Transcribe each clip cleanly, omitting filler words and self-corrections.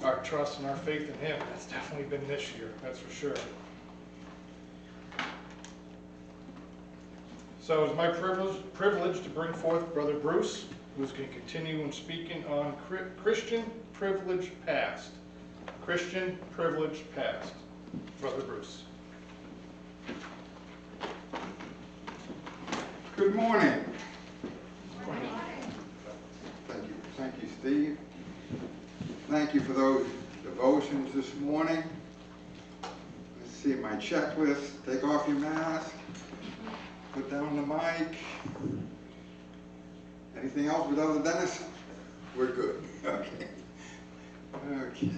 our trust and our faith in Him. That's definitely been this year, that's for sure. So it's my privilege to bring forth Brother Bruce, who's going to continue in speaking on Christian privilege past. Christian privilege past. Brother Bruce. Good morning. Good morning. Thank you, Steve. Thank you for those devotions this morning. Let's see my checklist. Take off your mask. Put down the mic. Anything else with other Dennis? We're good. Okay. Okay.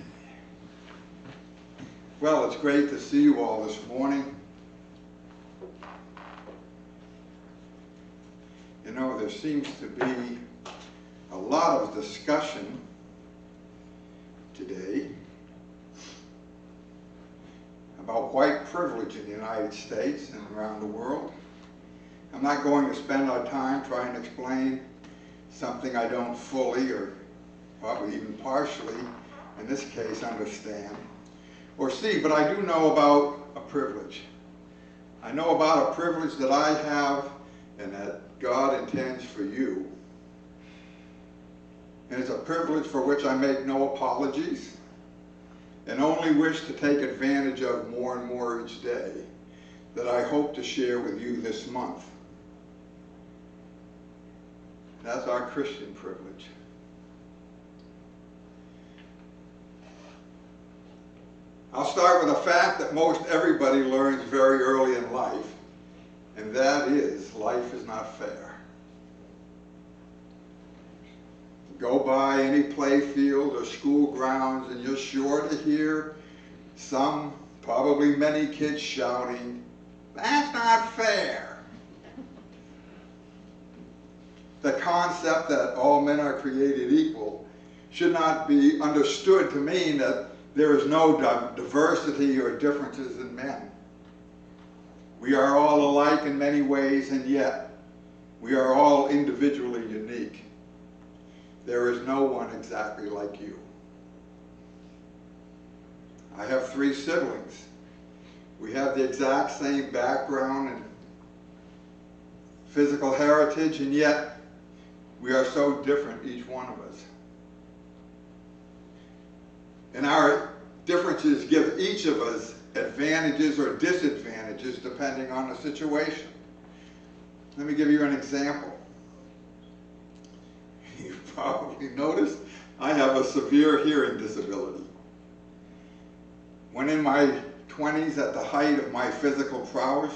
Well, it's great to see you all this morning. You know, there seems to be a lot of discussion today about white privilege in the United States and around the world. I'm not going to spend our time trying to explain something I don't fully or probably even partially, in this case, understand or see, but I do know about a privilege. I know about a privilege that I have and that God intends for you. And it's a privilege for which I make no apologies and only wish to take advantage of more and more each day that I hope to share with you this month. That's our Christian privilege. I'll start with a fact that most everybody learns very early in life, and that is, life is not fair. Go by any play field or school grounds and you're sure to hear some, probably many kids shouting, "That's not fair." The concept that all men are created equal should not be understood to mean that there is no diversity or differences in men. We are all alike in many ways, and yet we are all individually unique. There is no one exactly like you. I have 3 siblings. We have the exact same background and physical heritage, and yet we are so different, each one of us. And our differences give each of us advantages or disadvantages depending on the situation. Let me give you an example. You've probably noticed I have a severe hearing disability. When in my 20s, at the height of my physical prowess,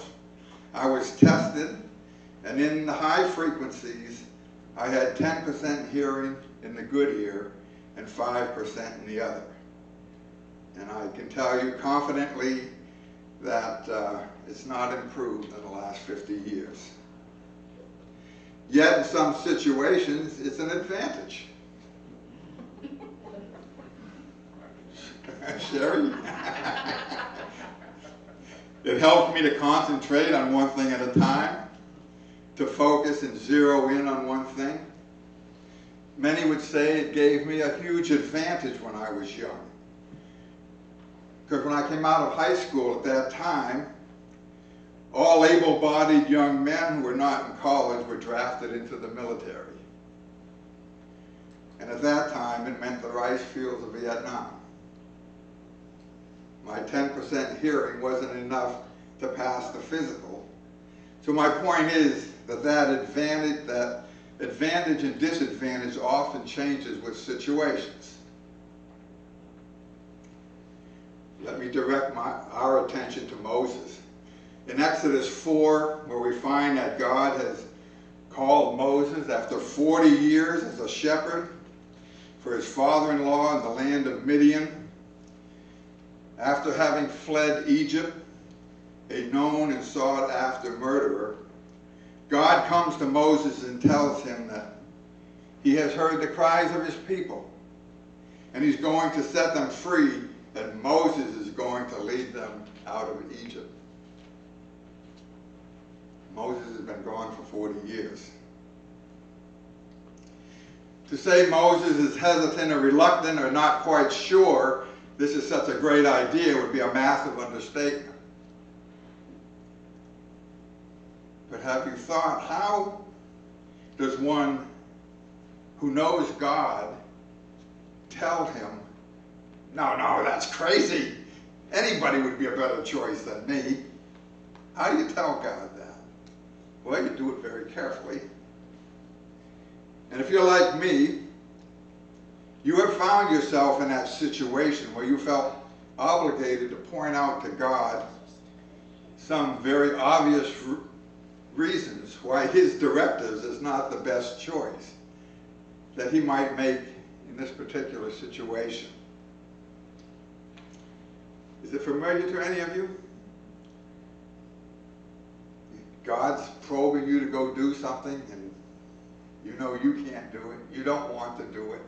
I was tested, and in the high frequencies, I had 10% hearing in the good ear and 5% in the other. And I can tell you confidently that it's not improved in the last 50 years. Yet in some situations, it's an advantage. Sherry? It helped me to concentrate on one thing at a time, to focus and zero in on one thing. Many would say it gave me a huge advantage when I was young. Because when I came out of high school at that time, all able-bodied young men who were not in college were drafted into the military. And at that time, it meant the rice fields of Vietnam. My 10% hearing wasn't enough to pass the physical. So my point is that advantage and disadvantage often changes with situations. Let me direct our attention to Moses. In Exodus 4, where we find that God has called Moses after 40 years as a shepherd for his father-in-law in the land of Midian, after having fled Egypt, a known and sought-after murderer, God comes to Moses and tells him that he has heard the cries of his people, and he's going to set them free, and Moses is going to lead them out of Egypt. Moses has been gone for 40 years. To say Moses is hesitant or reluctant or not quite sure this is such a great idea would be a massive understatement. But have you thought, how does one who knows God tell him, no, that's crazy. Anybody would be a better choice than me. How do you tell God that? Well, you do it very carefully. And if you're like me, you have found yourself in that situation where you felt obligated to point out to God some very obvious reasons why his directives is not the best choice that he might make in this particular situation. Is it familiar to any of you? God's probing you to go do something and you know you can't do it. You don't want to do it.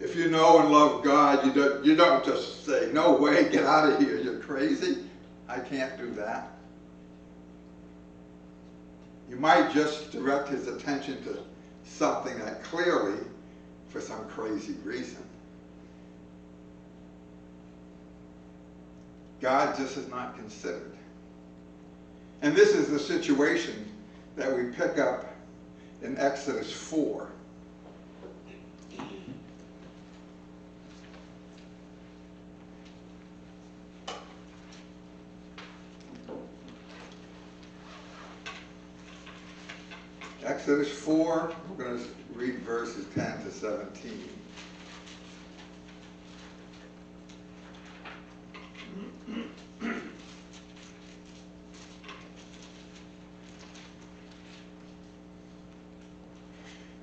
If you know and love God, you don't just say, no way, get out of here, you're crazy. I can't do that. You might just direct his attention to something that clearly, for some crazy reason, God just is not considered. And this is the situation that we pick up in Exodus 4. Exodus 4, we're going to read verses 10 to 17.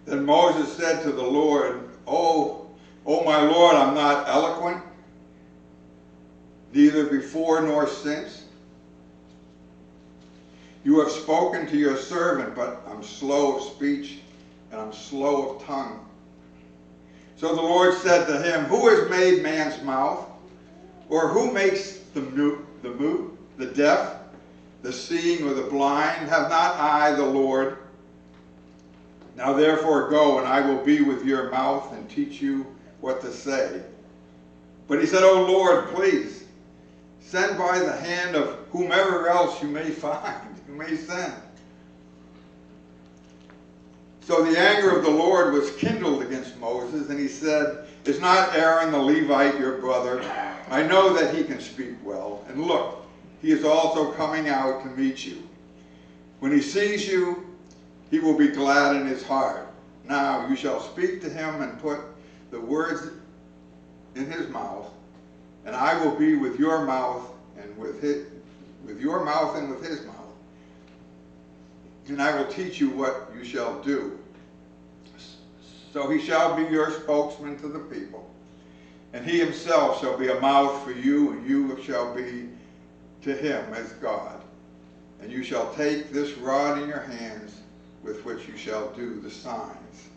Then Moses said to the Lord, Oh my Lord, I'm not eloquent, neither before nor since. You have spoken to your servant, but I'm slow of speech and I'm slow of tongue. So the Lord said to him, Who has made man's mouth? Or who makes the mute, the deaf, the seeing, or the blind? Have not I, the Lord? Now therefore go, and I will be with your mouth and teach you what to say. But he said, O Lord, please, send by the hand of whomever else you may find, you may send. So the anger of the Lord was kindled against Moses, and he said, Is not Aaron the Levite your brother? I know that he can speak well. And look, he is also coming out to meet you. When he sees you, he will be glad in his heart. Now you shall speak to him and put the words in his mouth, and I will be with your mouth and with your mouth and with his mouth. And I will teach you what you shall do. So he shall be your spokesman to the people, and he himself shall be a mouth for you, and you shall be to him as God. And you shall take this rod in your hands, with which you shall do the signs.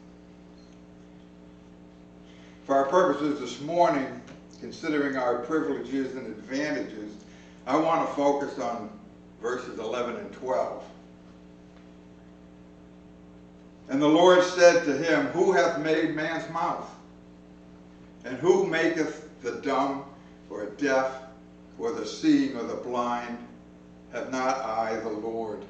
For our purposes this morning, considering our privileges and advantages, I want to focus on verses 11 and 12. And the Lord said to him, Who hath made man's mouth? And who maketh the dumb or deaf or the seeing or the blind? Have not I, the Lord?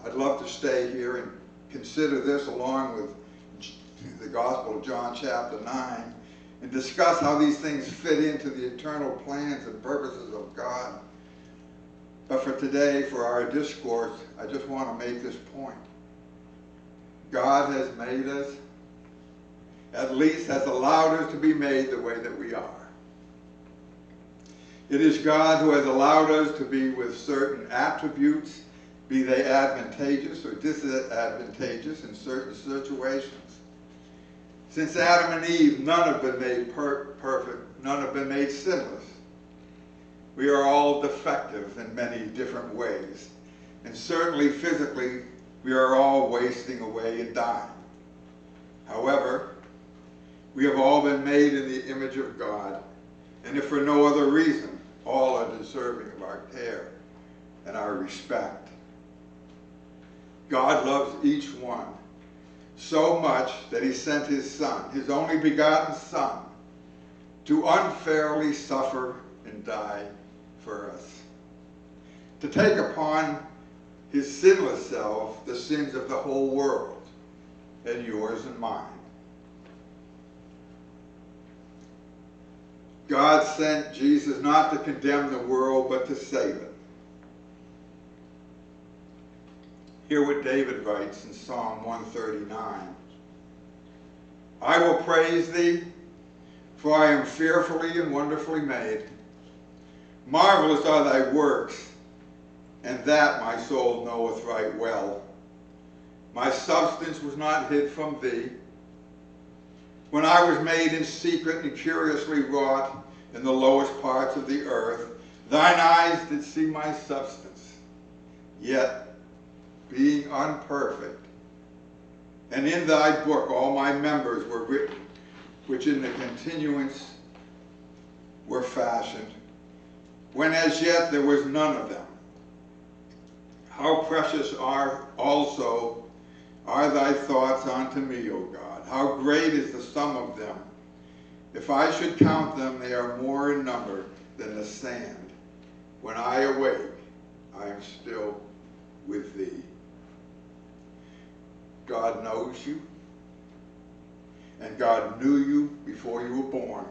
I'd love to stay here and consider this along with the Gospel of John chapter 9 and discuss how these things fit into the eternal plans and purposes of God. But for today, for our discourse, I just want to make this point. God has made us, at least has allowed us to be made the way that we are. It is God who has allowed us to be with certain attributes, be they advantageous or disadvantageous in certain situations. Since Adam and Eve, none have been made perfect, none have been made sinless. We are all defective in many different ways. And certainly physically, we are all wasting away and dying. However, we have all been made in the image of God, and if for no other reason, all are deserving of our care and our respect. God loves each one so much that he sent his Son, his only begotten Son, to unfairly suffer and die for us, to take upon his sinless self the sins of the whole world, and yours and mine. God sent Jesus not to condemn the world, but to save it. Hear what David writes in Psalm 139. I will praise thee, for I am fearfully and wonderfully made. Marvelous are thy works, and that my soul knoweth right well. My substance was not hid from thee, when I was made in secret and curiously wrought in the lowest parts of the earth. Thine eyes did see my substance, yet being unperfect, and in thy book all my members were written, which in the continuance were fashioned, when as yet there was none of them. How precious are also are thy thoughts unto me, O God. How great is the sum of them. If I should count them, they are more in number than the sand. When I awake, I am still with thee. God knows you, and God knew you before you were born.